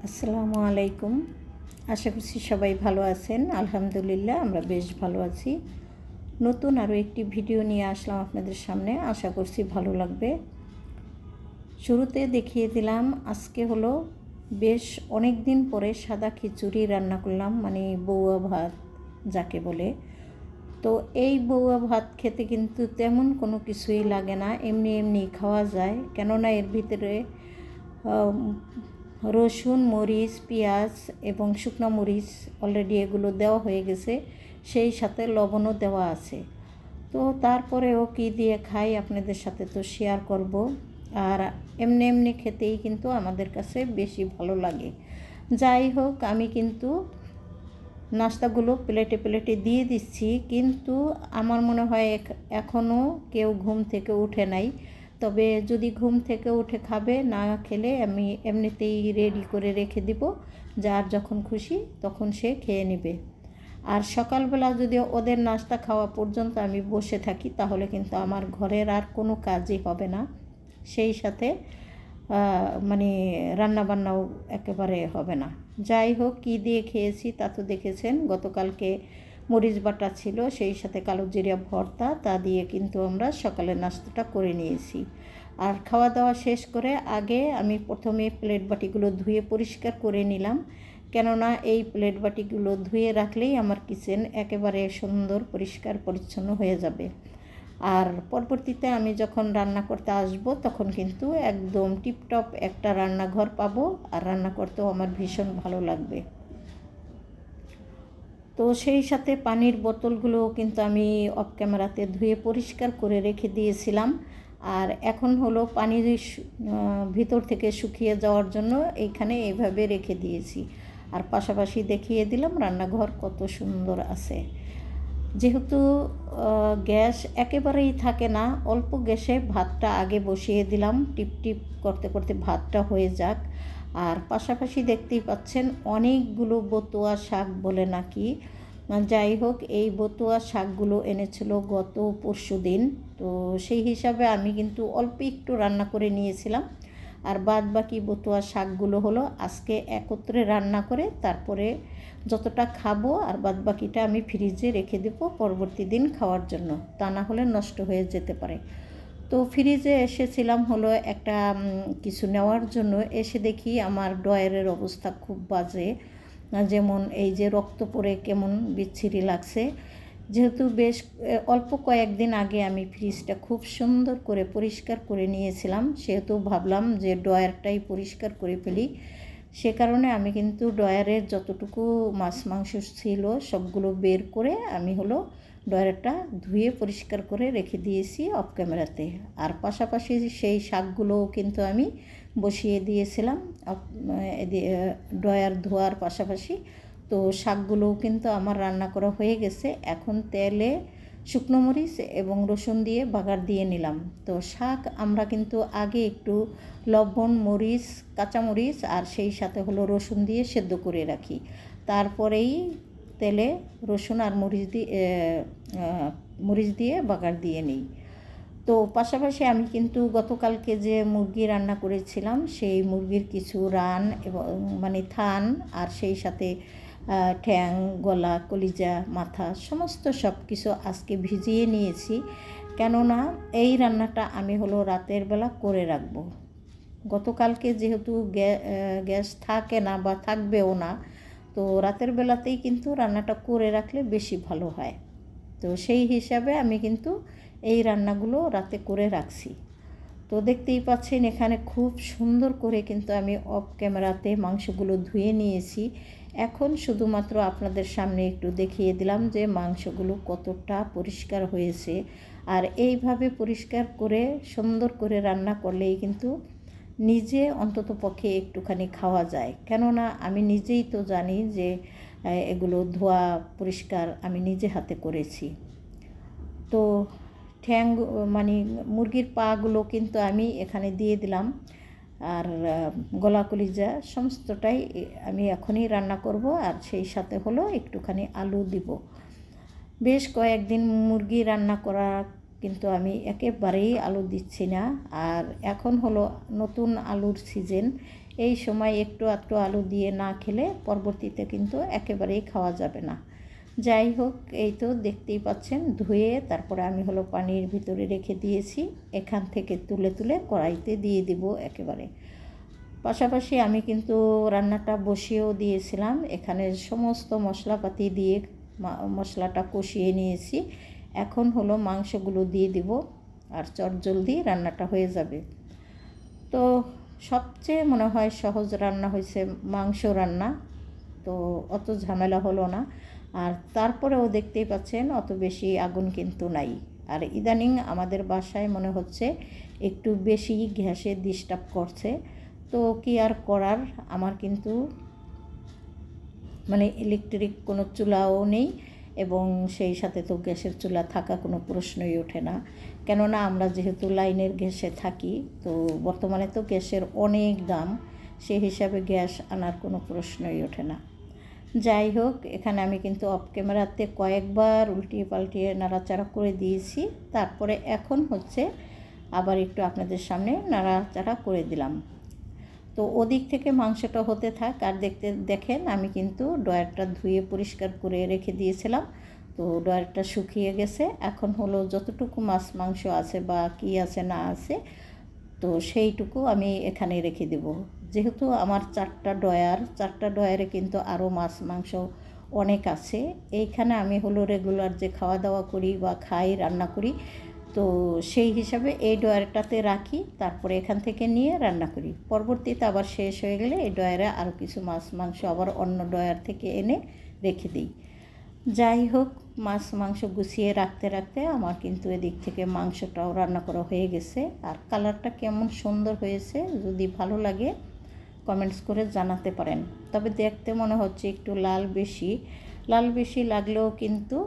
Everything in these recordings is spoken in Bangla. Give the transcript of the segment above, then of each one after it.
আসসালামু আলাইকুম। আশা করছি সবাই ভালো আছেন। আলহামদুলিল্লাহ আমরা বেশ ভালো আছি। নতুন আরও একটি ভিডিও নিয়ে আসলাম আপনাদের সামনে, আশা করছি ভালো লাগবে। শুরুতে দেখিয়ে দিলাম আজকে হলো বেশ অনেক দিন পরে সাদা খিচুড়ি রান্না করলাম, মানে বউয়া ভাত যাকে বলে। তো এই বউয়া ভাত খেতে কিন্তু তেমন কোনো কিছুই লাগে না, এমনি এমনি খাওয়া যায়। কেননা এর ভিতরে রসুন, মরিচ, পেঁয়াজ এবং শুকনো মরিচ অলরেডি এগুলো দেওয়া হয়ে গেছে, সেই সাথে লবণও দেওয়া আছে। তো তারপরেও কী দিয়ে খাই আপনাদের সাথে তো শেয়ার করব। আর এমনি এমনি খেতেই কিন্তু আমাদের কাছে বেশি ভালো লাগে। যাই হোক, আমি কিন্তু নাস্তাগুলো প্লেটে প্লেটে দিয়ে দিচ্ছি, কিন্তু আমার মনে হয় এখনও কেউ ঘুম থেকে উঠে নাই। তবে যদি ঘুম থেকে উঠে খাবে, না খেলে আমি এমনিতেই রেডি করে রেখে দিব, যার যখন খুশি তখন সে খেয়ে নেবে। আর সকালবেলা যদি ওদের নাস্তা খাওয়া পর্যন্ত আমি বসে থাকি, তাহলে কিন্তু আমার ঘরের আর কোনো কাজই হবে না, সেই সাথে মানে রান্নাবান্নাও একেবারে হবে না। যাই হোক, কী দিয়ে খেয়েছি তা তো দেখেছেন। গতকালকে মরিচ বাটা ছিল, সেই সাথে কালো জিরা ভর্তা, তা দিয়ে কিন্তু আমরা সকালের নাস্তাটা করে নিয়েছি। আর খাওয়া দাওয়া শেষ করে আগে আমি প্রথমে প্লেট বাটিগুলো ধুয়ে পরিষ্কার করে নিলাম, কেননা এই প্লেট বাটিগুলো ধুয়ে রাখলেই আমার কিচেন একেবারে সুন্দর পরিষ্কার পরিচ্ছন্ন হয়ে যাবে। আর পরবর্তীতে আমি যখন রান্না করতে আসব, তখন কিন্তু একদম টিপটপ একটা রান্নাঘর পাবো, আর রান্না করতেও আমার ভীষণ ভালো লাগবে। তো সেই সাথে পানির বোতলগুলোও কিন্তু আমি অফ ক্যামেরাতে ধুয়ে পরিষ্কার করে রেখে দিয়েছিলাম। আর এখন হলো পানি ভিতর থেকে শুকিয়ে যাওয়ার জন্য এইখানে এইভাবে রেখে দিয়েছি। আর পাশাপাশি দেখিয়ে দিলাম রান্নাঘর কত সুন্দর আছে। যেহেতু গ্যাস একেবারেই থাকে না, অল্প গ্যাসে ভাতটা আগে বসিয়ে দিলাম, টিপ টিপ করতে করতে ভাতটা হয়ে যাক। আর পাশাপাশি দেখতেই পাচ্ছেন অনেকগুলো বতুয়া শাক বলে নাকি, যাই হোক, এই বতুয়া শাকগুলো এনেছিল গত পরশু দিন। তো সেই হিসাবে আমি কিন্তু অল্প একটু রান্না করে নিয়েছিলাম, আর বাদ বাকি বতুয়া শাকগুলো হলো আজকে একত্রে রান্না করে তারপরে যতটা খাবো আর বাদ বাকিটা আমি ফ্রিজে রেখে দেবো পরবর্তী দিন খাওয়ার জন্য, তা না হলে নষ্ট হয়ে যেতে পারে। তো ফ্রিজে এসেছিলাম হলো একটা কিছু নেওয়ার জন্য, এসে দেখি আমার ড্রয়ারের অবস্থা খুব বাজে, যেমন এই যে রক্ত পড়ে কেমন বিচ্ছিরি লাগছে। যেহেতু বেশ অল্প কয়েকদিন আগে আমি ফ্রিজটা খুব সুন্দর করে পরিষ্কার করে নিয়েছিলাম, সেহেতু ভাবলাম যে ড্রয়ারটাই পরিষ্কার করে ফেলি। সে কারণে আমি কিন্তু ড্রয়ারের যতটুকু মাছ মাংস ছিল সবগুলো বের করে আমি হলো ড্রয়ারটা ধুয়ে পরিষ্কার করে রেখে দিয়েছি অফ ক্যামেরাতে। আর পাশাপাশি সেই শাকগুলোও কিন্তু আমি বসিয়ে দিয়েছিলাম ড্রয়ার ধোয়ার পাশাপাশি। তো শাকগুলোও কিন্তু আমার রান্না করা হয়ে গেছে। এখন তেলে শুকনো মরিচ এবং রসুন দিয়ে বাগার দিয়ে নিলাম। তো শাক আমরা কিন্তু আগে একটু লবণ, মরিচ, কাঁচামরিচ আর সেই সাথে হলো রসুন দিয়ে সেদ্ধ করে রাখি, তারপরেই তেলে রসুন আর মরিচ দিয়ে বাগার দিয়ে নিই। তো পাশাপাশি আমি কিন্তু গতকালকে যে মুরগি রান্না করেছিলাম, সেই মুরগির কিছু রান এবং মানে থান আর সেই সাথে ঠ্যাং, গলা, কলিজা, মাথা সমস্ত সব কিছু আজকে ভিজিয়ে নিয়েছি, কেননা এই রান্নাটা আমি হলো রাতের বেলা করে রাখবো। গতকালকে যেহেতু গ্যাস থাকে না বা থাকবেও না, তো রাতের বেলাতেই কিন্তু রান্নাটা করে রাখলে বেশি ভালো হয়। তো সেই হিসাবে আমি কিন্তু এই রান্নাগুলো রাতে করে রাখছি। তো দেখতেই পাচ্ছেন এখানে খুব সুন্দর করে কিন্তু আমি অফ ক্যামেরাতে মাংসগুলো ধুয়ে নিয়েছি। এখন শুধুমাত্র আপনাদের সামনে একটু দেখিয়ে দিলাম যে মাংসগুলো কতটা পরিষ্কার হয়েছে। আর এইভাবে পরিষ্কার করে সুন্দর করে রান্না করলেই কিন্তু নিজে অন্তত পক্ষে একটুখানি খাওয়া যায়, কেননা আমি নিজেই তো জানি যে এগুলো ধোয়া পরিষ্কার আমি নিজে হাতে করেছি। তো ঠ্যাং মানে মুরগির পাগুলো কিন্তু আমি এখানে দিয়ে দিলাম, আর গলা, কলিজা সমস্তটাই আমি এখনই রান্না করব, আর সেই সাথে হলো একটুখানি আলু দিব। বেশ কয়েকদিন মুরগি রান্না করা কিন্তু আমি একেবারেই আলু দিচ্ছি না। আর এখন হলো নতুন আলুর সিজন, এই সময় একটু আধটু আলু দিয়ে না খেলে পরবর্তীতে কিন্তু একেবারেই খাওয়া যাবে না। যাই হোক, এই তো দেখতেই পাচ্ছেন ধুয়ে তারপরে আমি হলো পানির ভিতরে রেখে দিয়েছি। এখান থেকে তুলে তুলে কড়াইতে দিয়ে দিব একেবারে। পাশাপাশি আমি কিন্তু রান্নাটা বসিয়েও দিয়েছিলাম। এখানে সমস্ত মশলাপাতি দিয়ে মশলাটা কষিয়ে নিয়েছি। এখন হলো মাংসগুলো দিয়ে দিব, আর চটজলদি রান্নাটা হয়ে যাবে। তো সবচেয়ে মনে হয় সহজ রান্না হয়েছে মাংস রান্না, তো অত ঝামেলা হলো না। আর তারপরেও দেখতেই পাচ্ছেন অত বেশি আগুন কিন্তু নাই। আর ইদানিং আমাদের বাসায় মনে হচ্ছে একটু বেশি গ্যাসে ডিস্টার্ব করছে। তো কি আর করার, আমার কিন্তু মানে ইলেকট্রিক কোনো চুলাও নেই, এবং সেই সাথে তো গ্যাসের চুলা থাকা কোনো প্রশ্নই ওঠে না। কেননা আমরা যেহেতু লাইনের গ্যাসে থাকি, তো বর্তমানে তো গ্যাসের অনেক দাম, সেই হিসাবে গ্যাস আনার কোনো প্রশ্নই ওঠে না। যাই হোক, এখানে আমি কিন্তু অফ ক্যামেরাতে কয়েকবার উল্টিয়ে পাল্টিয়ে নাড়াচাড়া করে দিয়েছি। তারপরে এখন হচ্ছে আবার একটু আপনাদের সামনে নাড়াচাড়া করে দিলাম। তো ওদিক থেকে মাংসটা হতে থাক, আর দেখেন আমি কিন্তু ডয়ারটা ধুয়ে পরিষ্কার করে রেখে দিয়েছিলাম। তো ডয়ারটা শুকিয়ে গেছে। এখন হলো যতটুকু মাছ মাংস আছে বা কি আছে না আছে, তো সেইটুকু আমি এখানে রেখে দেব। যেহেতু আমার 4টা ডয়ারে কিন্তু আরও মাছ মাংস অনেক আছে। এইখানে আমি হলো রেগুলার যে খাওয়া দাওয়া করি বা খাই রান্না করি, তো সেই হিসাবে এই ডয়ারটাতে রাখি, তারপরে এখান থেকে নিয়ে রান্না করি। পরবর্তীতে আবার শেষ হয়ে গেলে এই ডয়ারে আরও কিছু মাছ মাংস আবার অন্য ডয়ার থেকে এনে রেখে দিই। যাই হোক, মাছ মাংস গুছিয়ে রাখতে রাখতে আমার কিন্তু এদিক থেকে মাংসটাও রান্না করা হয়ে গেছে। আর কালারটা কেমন সুন্দর হয়েছে, যদি ভালো লাগে কমেন্টস করে জানাতে পারেন। তবে দেখতে মনে হচ্ছে একটু লাল বেশি লাগলেও কিন্তু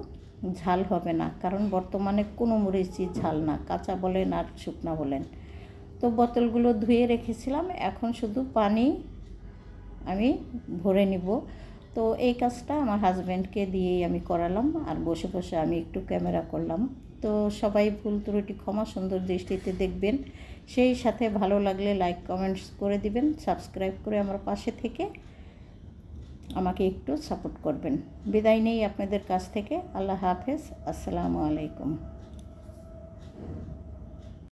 ঝাল হবে না, কারণ বর্তমানে কোনো মরিচই ঝাল না, কাঁচা বলেন আর শুকনা বলেন। তো বোতলগুলো ধুয়ে রেখেছিলাম, এখন শুধু পানি আমি ভরে নিব। তো এই কাজটা আমার হাজব্যান্ডকে দিয়েই আমি করালাম, আর বসে বসে আমি একটু ক্যামেরা করলাম। তো সবাই ভুল ত্রুটি ক্ষমা সুন্দর দৃষ্টিতে দেখবেন। সেই সাথে ভালো লাগলে লাইক কমেন্টস করে দিবেন, সাবস্ক্রাইব করে আমার পাশে থেকে আমাকে একটু সাপোর্ট করবেন। বিদায় নেই আপনাদের কাছ থেকে। আল্লাহ হাফেজ, আসসালামু আলাইকুম।